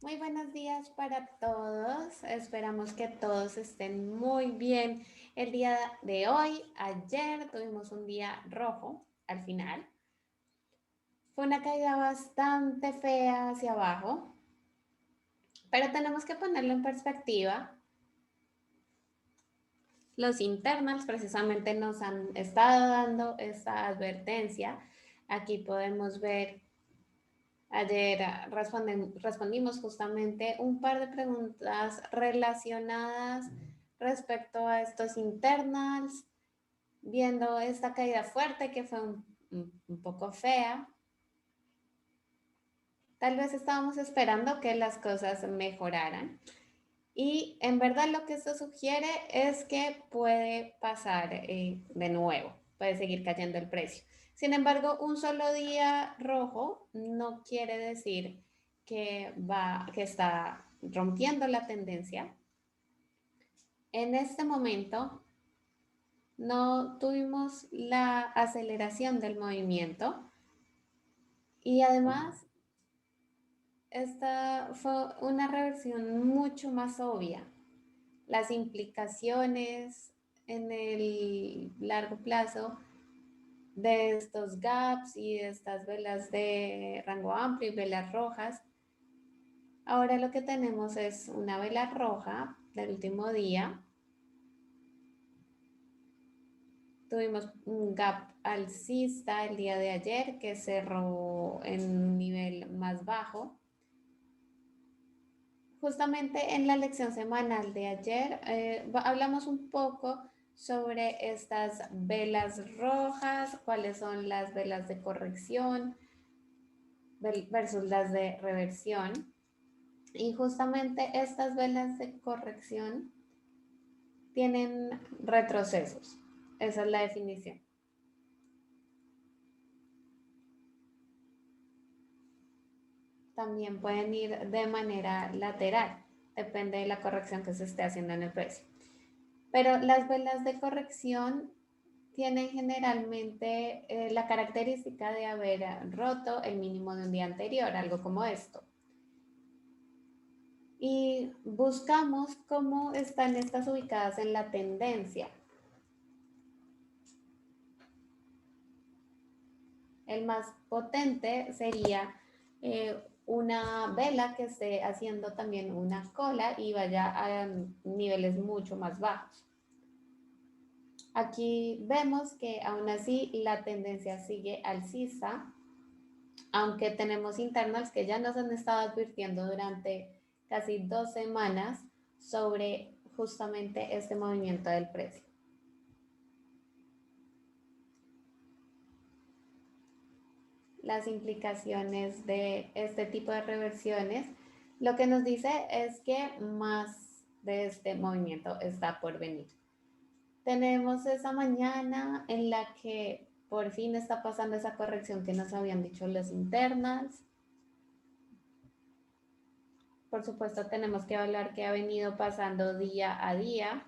Muy buenos días para todos. Esperamos que todos estén muy bien el día de hoy. Ayer tuvimos un día rojo al final. Fue una caída bastante fea hacia abajo, pero tenemos que ponerlo en perspectiva. Los internals precisamente nos han estado dando esta advertencia. Aquí podemos ver. Ayer respondimos justamente un par de preguntas relacionadas respecto a estos internals, viendo esta caída fuerte que fue un poco fea. Tal vez estábamos esperando que las cosas mejoraran y en verdad lo que esto sugiere es que puede pasar de nuevo, puede seguir cayendo el precio. Sin embargo, un solo día rojo no quiere decir que está rompiendo la tendencia. En este momento no tuvimos la aceleración del movimiento y además esta fue una reversión mucho más obvia. Las implicaciones en el largo plazo de estos gaps y de estas velas de rango amplio y velas rojas. Ahora lo que tenemos es una vela roja del último día. Tuvimos un gap alcista el día de ayer que cerró en un nivel más bajo. Justamente en la lección semanal de ayer hablamos un poco sobre estas velas rojas, cuáles son las velas de corrección versus las de reversión. Y justamente estas velas de corrección tienen retrocesos. Esa es la definición. También pueden ir de manera lateral, depende de la corrección que se esté haciendo en el precio. Pero las velas de corrección tienen generalmente la característica de haber roto el mínimo de un día anterior, algo como esto. Y buscamos cómo están estas ubicadas en la tendencia. El más potente sería una vela que esté haciendo también una cola y vaya a niveles mucho más bajos. Aquí vemos que aún así la tendencia sigue alcista, aunque tenemos internals que ya nos han estado advirtiendo durante casi 2 semanas sobre justamente este movimiento del precio. Las implicaciones de este tipo de reversiones, lo que nos dice es que más de este movimiento está por venir. Tenemos esa mañana en la que por fin está pasando esa corrección que nos habían dicho los internals. Por supuesto, tenemos que hablar que ha venido pasando día a día.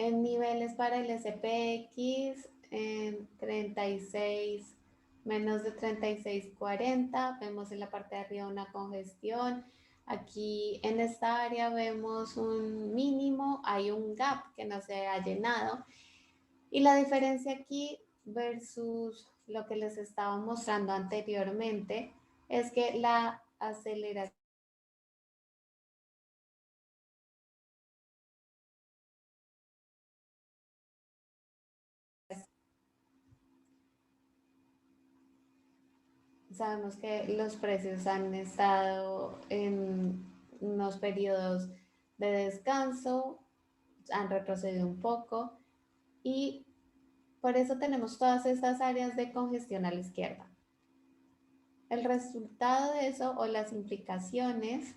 En niveles para el SPX, en 36, menos de 36,40. Vemos en la parte de arriba una congestión. Aquí en esta área vemos un mínimo, hay un gap que no se ha llenado. Y la diferencia aquí versus lo que les estaba mostrando anteriormente es que la aceleración. Sabemos que los precios han estado en unos periodos de descanso, han retrocedido un poco y por eso tenemos todas estas áreas de congestión a la izquierda. El resultado de eso o las implicaciones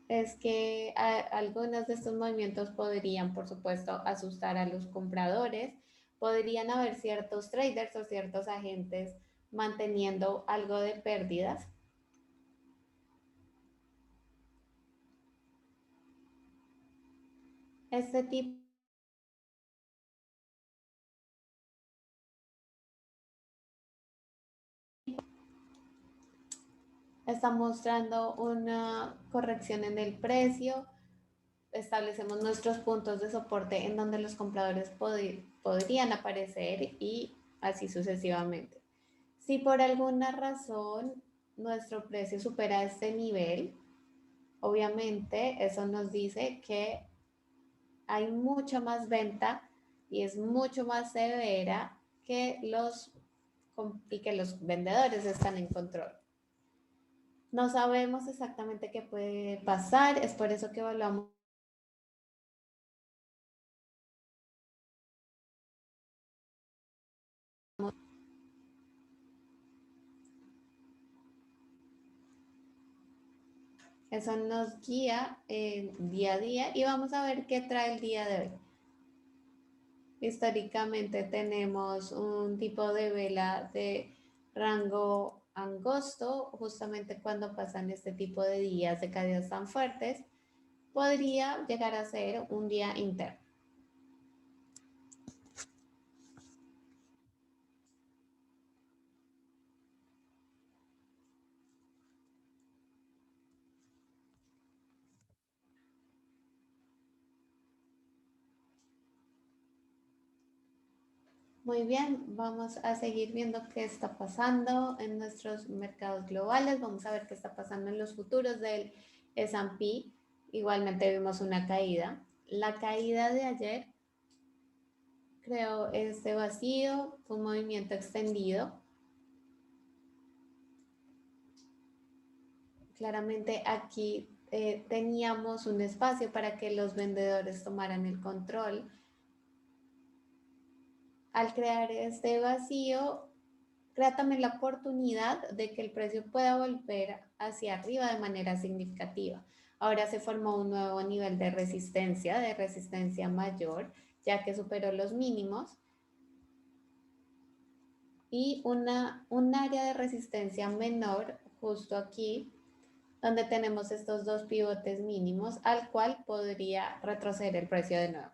es que algunos de estos movimientos podrían, por supuesto, asustar a los compradores. Podrían haber ciertos traders o ciertos agentes manteniendo algo de pérdidas. Este tipo está mostrando una corrección en el precio. Establecemos nuestros puntos de soporte en donde los compradores podrían aparecer y así sucesivamente. Si por alguna razón nuestro precio supera este nivel, obviamente eso nos dice que hay mucha más venta y es mucho más severa y que los vendedores están en control. No sabemos exactamente qué puede pasar, es por eso que evaluamos. Eso nos guía día a día y vamos a ver qué trae el día de hoy. Históricamente tenemos un tipo de vela de rango angosto, justamente cuando pasan este tipo de días de caídas tan fuertes, podría llegar a ser un día interno. Muy bien, vamos a seguir viendo qué está pasando en nuestros mercados globales. Vamos a ver qué está pasando en los futuros del S&P. Igualmente vimos una caída. La caída de ayer creó este vacío, fue un movimiento extendido. Claramente aquí teníamos un espacio para que los vendedores tomaran el control. Al crear este vacío, crea también la oportunidad de que el precio pueda volver hacia arriba de manera significativa. Ahora se formó un nuevo nivel de resistencia mayor, ya que superó los mínimos, y un área de resistencia menor justo aquí, donde tenemos estos dos pivotes mínimos, al cual podría retroceder el precio de nuevo.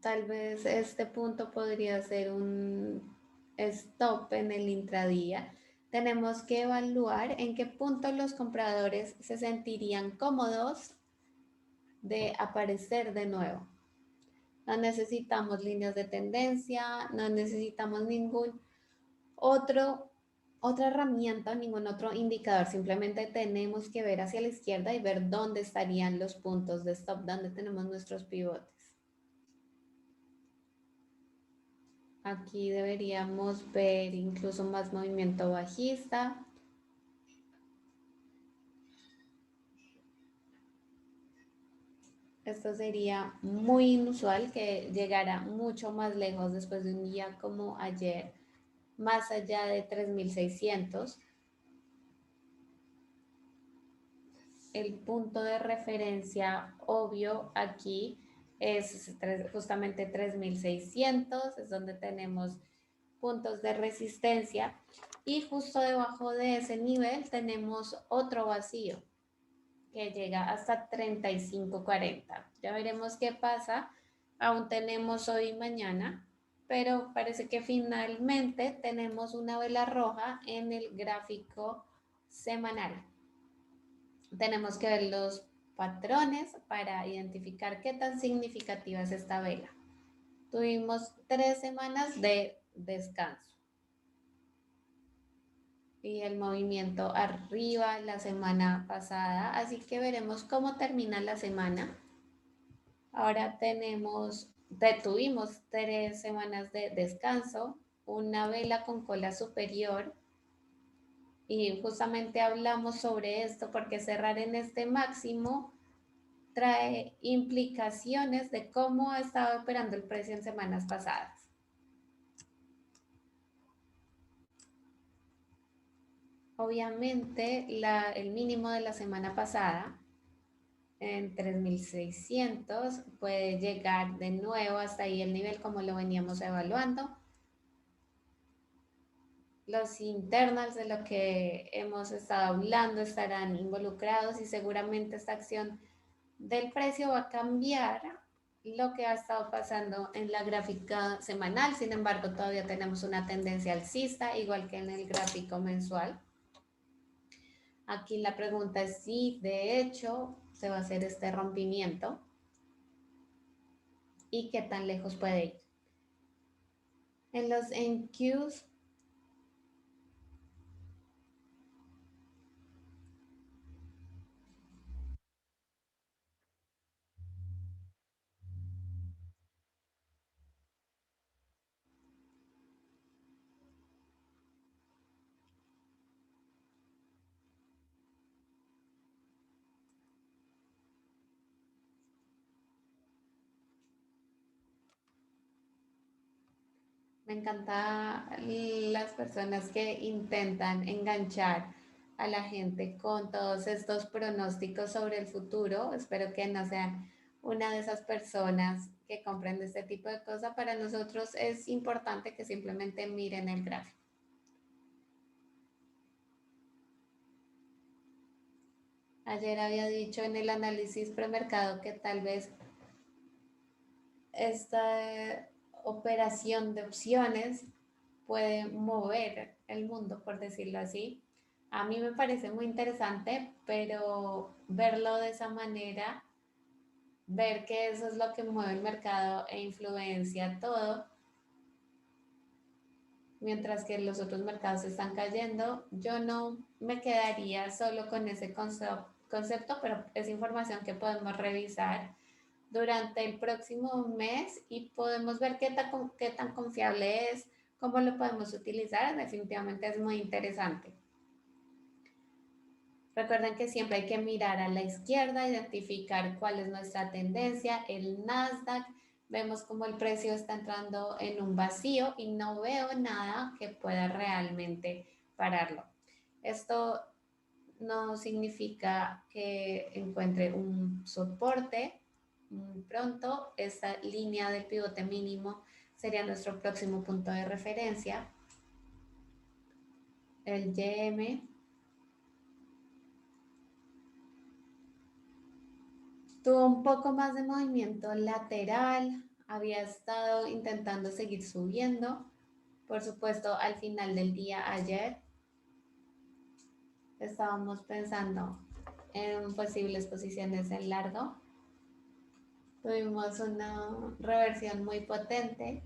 Tal vez este punto podría ser un stop en el intradía. Tenemos que evaluar en qué punto los compradores se sentirían cómodos de aparecer de nuevo. No necesitamos líneas de tendencia, no necesitamos otro, otra herramienta, ningún otro indicador. Simplemente tenemos que ver hacia la izquierda y ver dónde estarían los puntos de stop, dónde tenemos nuestros pivotes. Aquí deberíamos ver incluso más movimiento bajista. Esto sería muy inusual que llegara mucho más lejos después de un día como ayer, más allá de 3600. El punto de referencia obvio aquí es justamente 3600, es donde tenemos puntos de resistencia, y justo debajo de ese nivel tenemos otro vacío que llega hasta 35.40. Ya veremos qué pasa. Aún tenemos hoy y mañana, pero parece que finalmente tenemos una vela roja en el gráfico semanal. Tenemos que ver los patrones para identificar qué tan significativa es esta vela. Tuvimos 3 semanas de descanso y el movimiento arriba la semana pasada, así que veremos cómo termina la semana. Ahora tuvimos 3 semanas de descanso, una vela con cola superior, y justamente hablamos sobre esto porque cerrar en este máximo trae implicaciones de cómo ha estado operando el precio en semanas pasadas. Obviamente, el mínimo de la semana pasada en 3.600 puede llegar de nuevo hasta ahí el nivel como lo veníamos evaluando. Los internals de lo que hemos estado hablando estarán involucrados y seguramente esta acción del precio va a cambiar lo que ha estado pasando en la gráfica semanal. Sin embargo, todavía tenemos una tendencia alcista, igual que en el gráfico mensual. Aquí la pregunta es si de hecho se va a hacer este rompimiento y qué tan lejos puede ir. En los NQs me encanta las personas que intentan enganchar a la gente con todos estos pronósticos sobre el futuro. Espero que no sean una de esas personas que compren este tipo de cosas. Para nosotros es importante que simplemente miren el gráfico. Ayer había dicho en el análisis premercado que tal vez esta operación de opciones puede mover el mundo, por decirlo así. A mí me parece muy interesante, pero verlo de esa manera, ver que eso es lo que mueve el mercado e influencia todo, mientras que los otros mercados están cayendo, yo no me quedaría solo con ese concepto, pero es información que podemos revisar durante el próximo mes y podemos ver qué tan confiable es, cómo lo podemos utilizar. Definitivamente es muy interesante. Recuerden que siempre hay que mirar a la izquierda, identificar cuál es nuestra tendencia, el Nasdaq. Vemos como el precio está entrando en un vacío y no veo nada que pueda realmente pararlo. Esto no significa que encuentre un soporte muy pronto. Esta línea del pivote mínimo sería nuestro próximo punto de referencia. El YM tuvo un poco más de movimiento lateral, había estado intentando seguir subiendo. Por supuesto, al final del día ayer estábamos pensando en posibles posiciones en largo. Tuvimos una reversión muy potente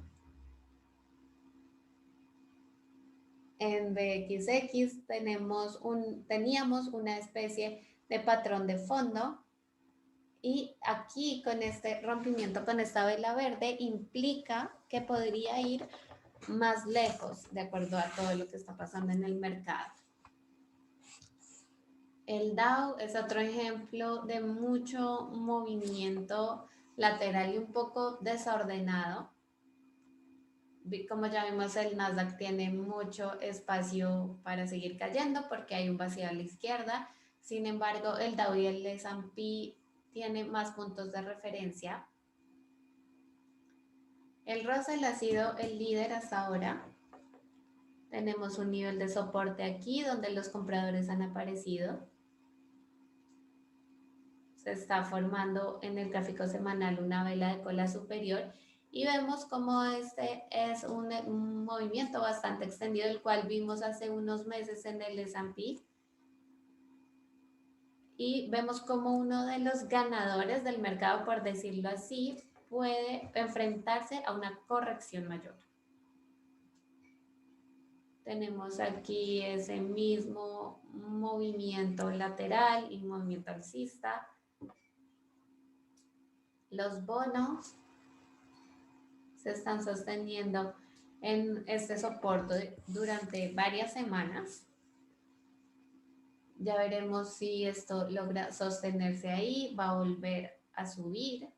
en BXX. Teníamos una especie de patrón de fondo y aquí con este rompimiento, con esta vela verde, implica que podría ir más lejos de acuerdo a todo lo que está pasando en el mercado. El Dow es otro ejemplo de mucho movimiento lateral y un poco desordenado. Como ya vimos, el Nasdaq tiene mucho espacio para seguir cayendo porque hay un vacío a la izquierda. Sin embargo, el Dow y el S&P tiene más puntos de referencia. El Russell ha sido el líder hasta ahora. Tenemos un nivel de soporte aquí donde los compradores han aparecido. Se está formando en el gráfico semanal una vela de cola superior y vemos como este es un movimiento bastante extendido, el cual vimos hace unos meses en el S&P. Y vemos como uno de los ganadores del mercado, por decirlo así, puede enfrentarse a una corrección mayor. Tenemos aquí ese mismo movimiento lateral y movimiento alcista. Los bonos se están sosteniendo en este soporte durante varias semanas. Ya veremos si esto logra sostenerse ahí, va a volver a subir.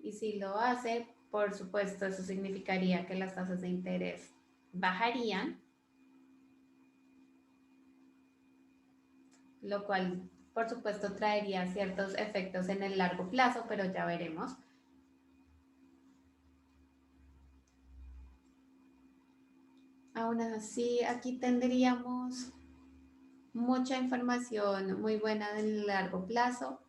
Y si lo hace, por supuesto, eso significaría que las tasas de interés bajarían. lo cual por supuesto traería ciertos efectos en el largo plazo, pero ya veremos. Aún así, aquí tendríamos mucha información muy buena del largo plazo.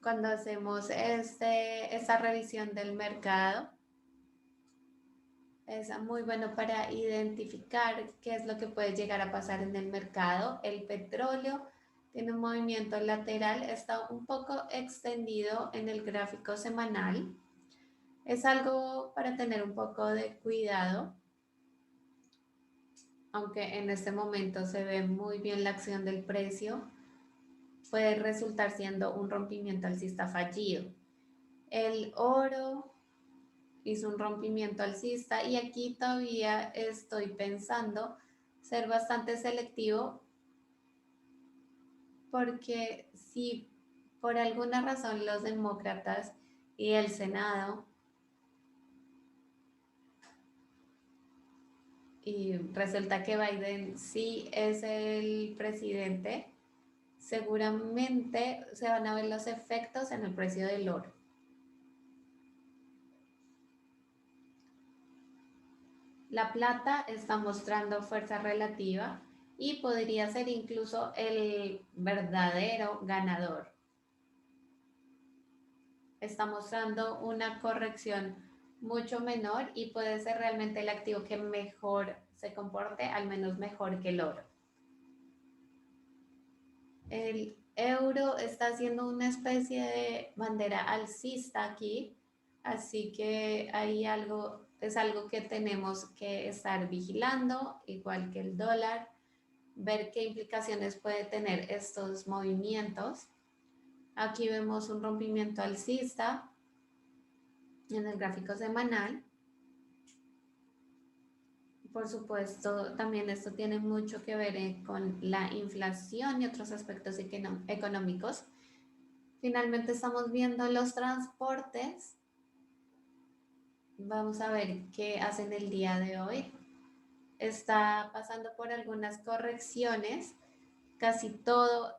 Cuando hacemos esta revisión del mercado, es muy bueno para identificar qué es lo que puede llegar a pasar en el mercado. El petróleo tiene un movimiento lateral, está un poco extendido en el gráfico semanal. Es algo para tener un poco de cuidado, aunque en este momento se ve muy bien la acción del precio, puede resultar siendo un rompimiento alcista fallido. El oro hizo un rompimiento alcista y aquí todavía estoy pensando ser bastante selectivo porque si por alguna razón los demócratas y el Senado y resulta que Biden sí es el presidente, seguramente se van a ver los efectos en el precio del oro. La plata está mostrando fuerza relativa y podría ser incluso el verdadero ganador. Está mostrando una corrección mucho menor y puede ser realmente el activo que mejor se comporte, al menos mejor que el oro. El euro está haciendo una especie de bandera alcista aquí, así que hay algo, es algo que tenemos que estar vigilando, igual que el dólar, ver qué implicaciones puede tener estos movimientos. Aquí vemos un rompimiento alcista en el gráfico semanal. Por supuesto, también esto tiene mucho que ver con la inflación y otros aspectos económicos. Finalmente estamos viendo los transportes. Vamos a ver qué hacen el día de hoy. Está pasando por algunas correcciones. Casi todo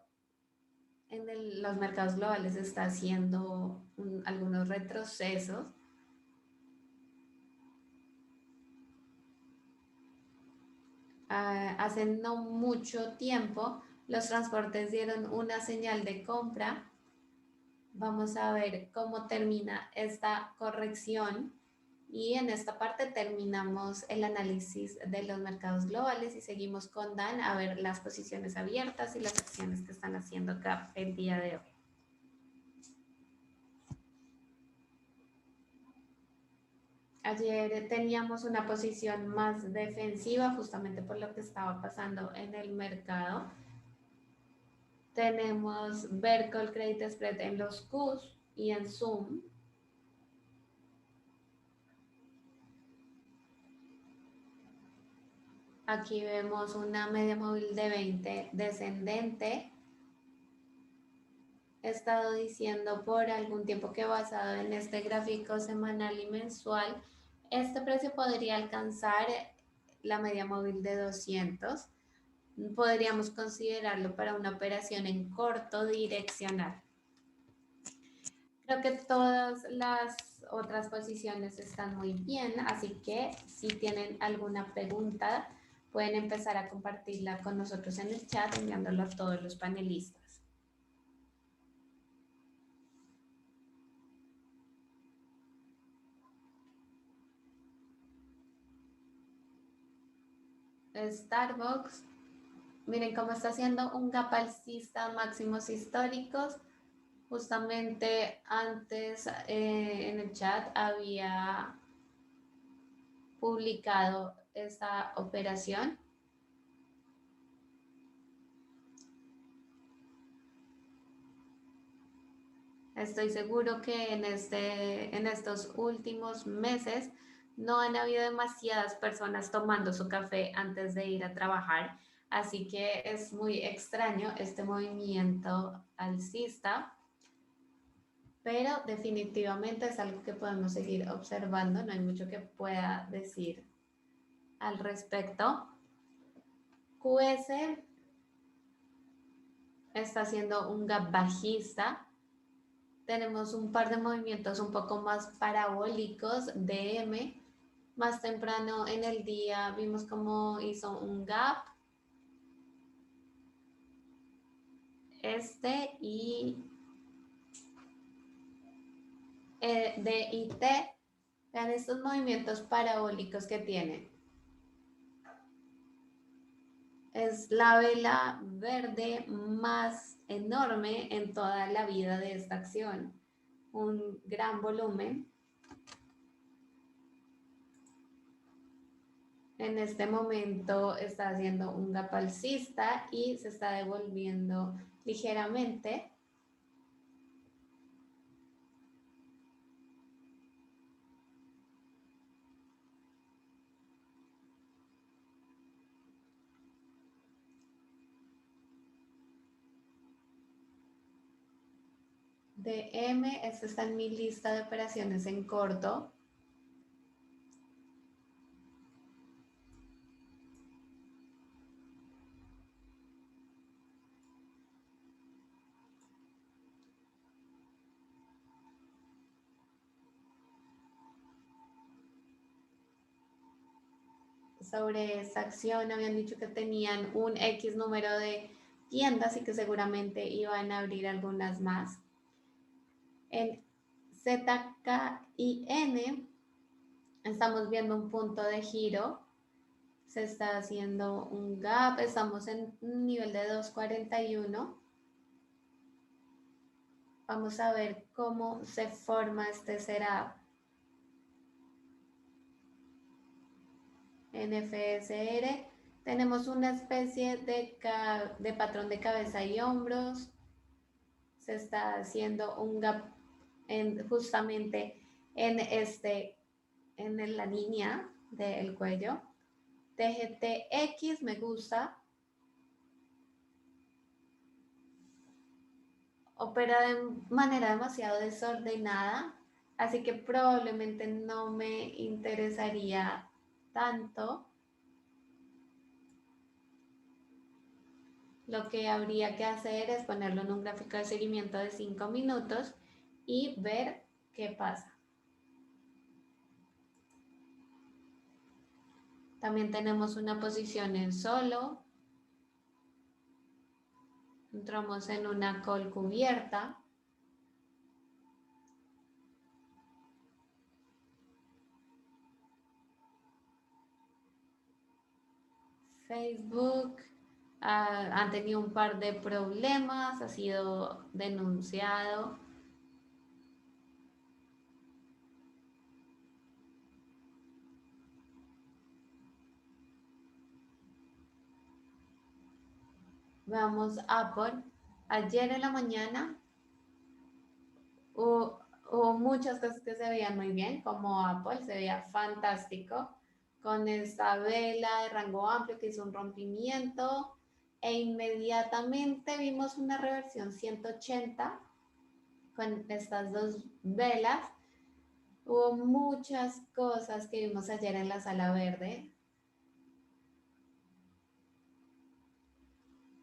en los mercados globales está haciendo algunos retrocesos. Hace no mucho tiempo los transportes dieron una señal de compra. Vamos a ver cómo termina esta corrección y en esta parte terminamos el análisis de los mercados globales y seguimos con Dan a ver las posiciones abiertas y las acciones que están haciendo acá el día de hoy. Ayer teníamos una posición más defensiva justamente por lo que estaba pasando en el mercado. Tenemos ver call credit spread en los Qs y en Zoom. Aquí vemos una media móvil de 20 descendente. He estado diciendo por algún tiempo que basado en este gráfico semanal y mensual, este precio podría alcanzar la media móvil de 200. Podríamos considerarlo para una operación en corto direccional. Creo que todas las otras posiciones están muy bien, así que si tienen alguna pregunta, pueden empezar a compartirla con nosotros en el chat, enviándolo a todos los panelistas. Starbucks, miren cómo está haciendo un gap alcista máximos históricos. Justamente antes en el chat había publicado esta operación. Estoy seguro que en estos últimos meses no han habido demasiadas personas tomando su café antes de ir a trabajar, así que es muy extraño este movimiento alcista, pero definitivamente es algo que podemos seguir observando, no hay mucho que pueda decir al respecto. QS está haciendo un gap bajista. Tenemos un par de movimientos un poco más parabólicos. DM, más temprano en el día vimos cómo hizo un gap. Y DIT, vean estos movimientos parabólicos que tienen. Es la vela verde más enorme en toda la vida de esta acción. Un gran volumen. En este momento está haciendo un gap alcista y se está devolviendo ligeramente. DM, esto está en mi lista de operaciones en corto. Sobre esta acción habían dicho que tenían un X número de tiendas y que seguramente iban a abrir algunas más. En ZKIN estamos viendo un punto de giro, se está haciendo un gap, estamos en un nivel de 241. Vamos a ver cómo se forma este setup. En FSR tenemos una especie de patrón de cabeza y hombros. Se está haciendo un gap justamente en la línea del cuello. TGTX me gusta. Opera de manera demasiado desordenada, así que probablemente no me interesaría tanto. Lo que habría que hacer es ponerlo en un gráfico de seguimiento de 5 minutos y ver qué pasa. También tenemos una posición en solo. Entramos en una call cubierta. Facebook han tenido un par de problemas, ha sido denunciado. Veamos Apple. Ayer en la mañana hubo muchas cosas que se veían muy bien, como Apple, se veía fantástico, con esta vela de rango amplio que hizo un rompimiento, e inmediatamente vimos una reversión 180 con estas dos velas. Hubo muchas cosas que vimos ayer en la sala verde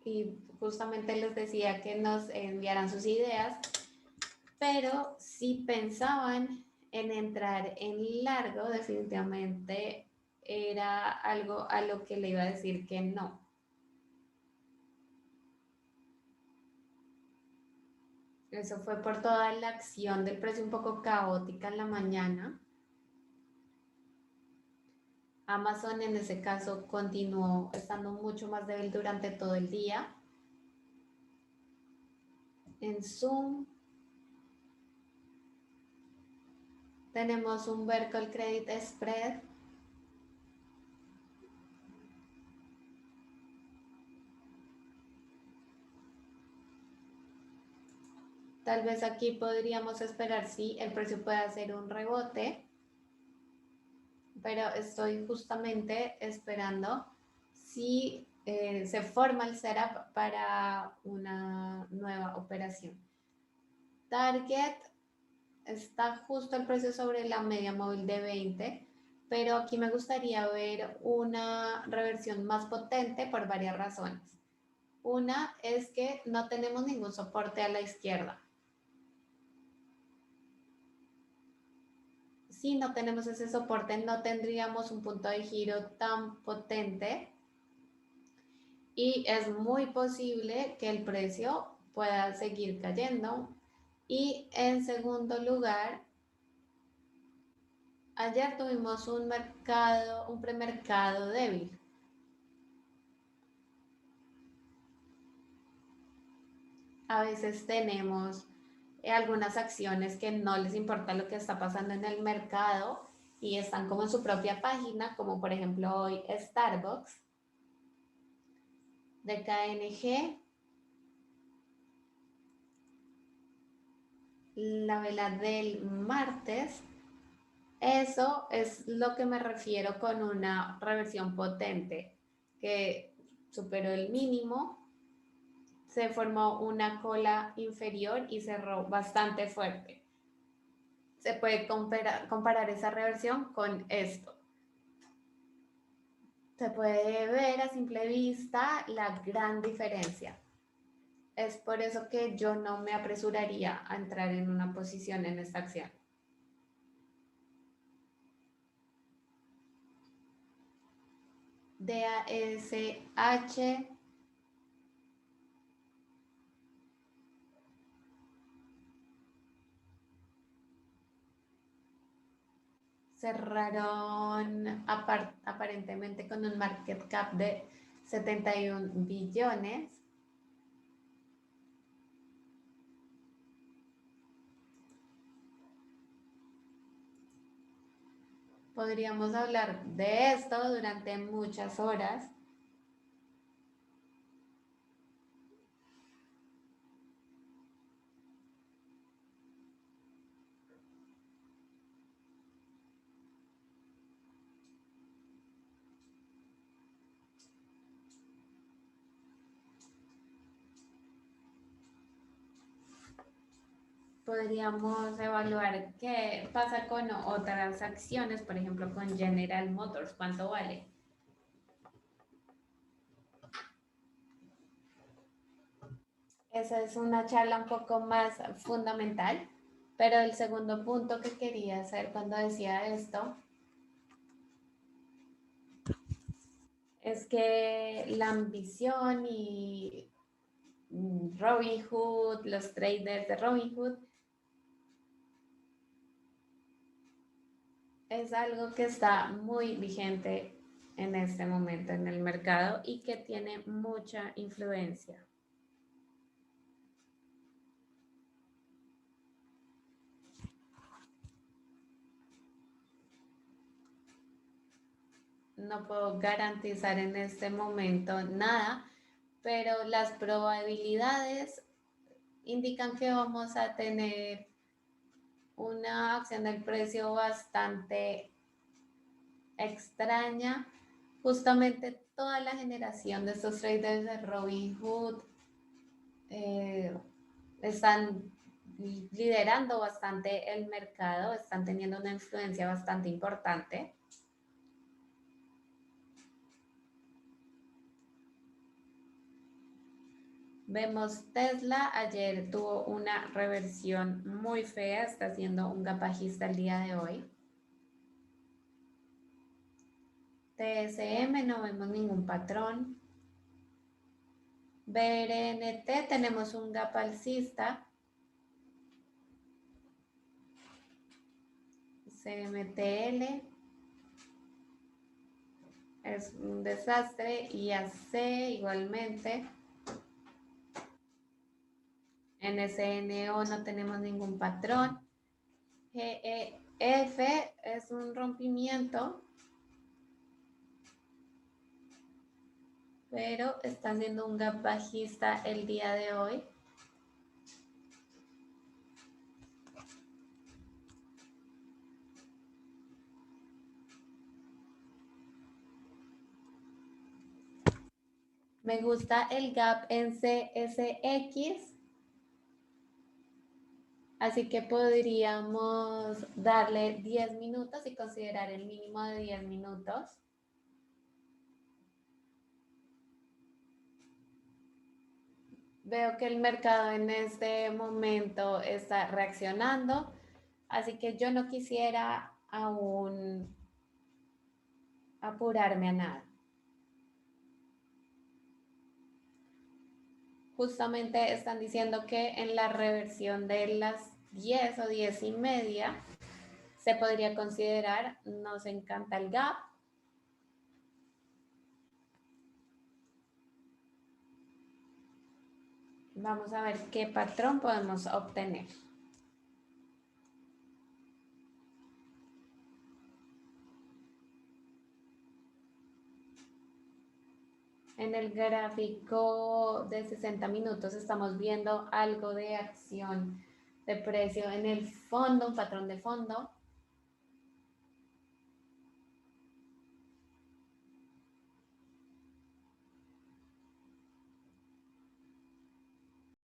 y justamente les decía que nos enviaran sus ideas, pero si pensaban en entrar en largo, definitivamente era algo a lo que le iba a decir que no. Eso fue por toda la acción del precio un poco caótica en la mañana. Amazon en ese caso continuó estando mucho más débil durante todo el día. En Zoom tenemos un Vertical Credit Spread. Tal vez aquí podríamos esperar si el precio puede hacer un rebote, pero estoy justamente esperando si se forma el setup para una nueva operación. Target está justo el precio sobre la media móvil de 20. pero aquí me gustaría ver una reversión más potente por varias razones. Una es que no tenemos ningún soporte a la izquierda. Si no tenemos ese soporte, no tendríamos un punto de giro tan potente y es muy posible que el precio pueda seguir cayendo. Y en segundo lugar, ayer tuvimos un premercado débil. A veces tenemos algunas acciones que no les importa lo que está pasando en el mercado y están como en su propia página, como por ejemplo hoy Starbucks de KNG, la vela del martes. Eso es lo que me refiero con una reversión potente, que superó el mínimo, se formó una cola inferior y cerró bastante fuerte. Se puede comparar esa reversión con esto. Se puede ver a simple vista la gran diferencia. Es por eso que yo no me apresuraría a entrar en una posición en esta acción. DASH cerraron aparentemente con un market cap de 71 billones. Podríamos hablar de esto durante muchas horas. Podríamos evaluar qué pasa con otras acciones, por ejemplo, con General Motors, ¿cuánto vale? Esa es una charla un poco más fundamental, pero el segundo punto que quería hacer cuando decía esto es que la ambición y Robinhood, los traders de Robinhood, es algo que está muy vigente en este momento en el mercado y que tiene mucha influencia. No puedo garantizar en este momento nada, pero las probabilidades indican que vamos a tener una acción del precio bastante extraña. Justamente toda la generación de estos traders de Robinhood están liderando bastante el mercado, están teniendo una influencia bastante importante. Vemos Tesla, ayer tuvo una reversión muy fea, está haciendo un gap bajista el día de hoy. TSM no vemos ningún patrón. BRNT tenemos un gap alcista. CMTL es un desastre. IAC igualmente. NSNO no tenemos ningún patrón. GEF es un rompimiento, pero está haciendo un gap bajista el día de hoy. Me gusta el gap en CSX. Así que podríamos darle 10 minutos y considerar el mínimo de 10 minutos. Veo que el mercado en este momento está reaccionando, así que yo no quisiera aún apurarme a nada. Justamente están diciendo que en la reversión de las 10 o 10 y media se podría considerar, nos encanta el gap. Vamos a ver qué patrón podemos obtener. En el gráfico de 60 minutos estamos viendo algo de acción de precio en el fondo, un patrón de fondo.